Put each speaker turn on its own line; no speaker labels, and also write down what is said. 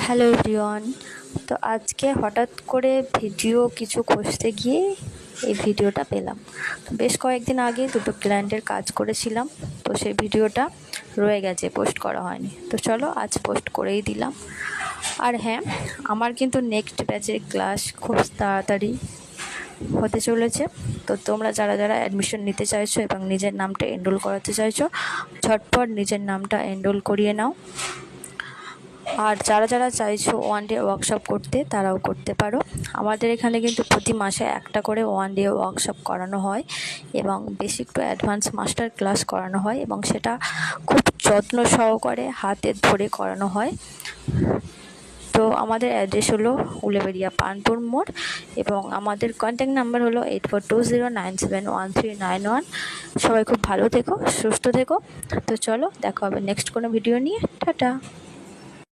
Hello everyone. তো আজকে হঠাৎ করে ভিডিও কিছু খুঁজতে গিয়ে এই ভিডিওটা পেলাম। তো বেশ কয়েকদিন আগে দুটো ক্লায়েন্টের কাজ করেছিলাম, তো সেই ভিডিওটা রয়ে গেছে, পোস্ট করা হয়নি। তো চলো আজ পোস্ট করেই দিলাম। আর হ্যাঁ, আমার কিন্তু নেক্সট ব্যাচের ক্লাস খুব তাড়াতাড়ি হতে চলেছে। তো তোমরা যারা যারা অ্যাডমিশন নিতে চাইছো এবং নিজের নামটা এনরোল করাতে চাইছো, ঝটপট নিজের নামটা এনরোল করিয়ে নাও। আর যারা যারা চাইছো ওয়ান ডে ওয়ার্কশপ করতে, তারাও করতে পারো। আমাদের এখানে কিন্তু প্রতি মাসে একটা করে ওয়ান ডে ওয়ার্কশপ করানো হয় এবং basic to advance master class করানো হয়, এবং সেটা খুব যত্ন সহকারে হাতে ধরে করানো হয়। তো আমাদের অ্যাড্রেস হলো উলেবেড়িয়া পানপুর মোড়, এবং আমাদের কন্ট্যাক্ট নাম্বার হলো 8420971391। সবাই খুব ভালো থেকো, সুস্থ থেকো। তো চলো দেখা হবে নেক্সট কোনো ভিডিও নিয়ে। টাটা।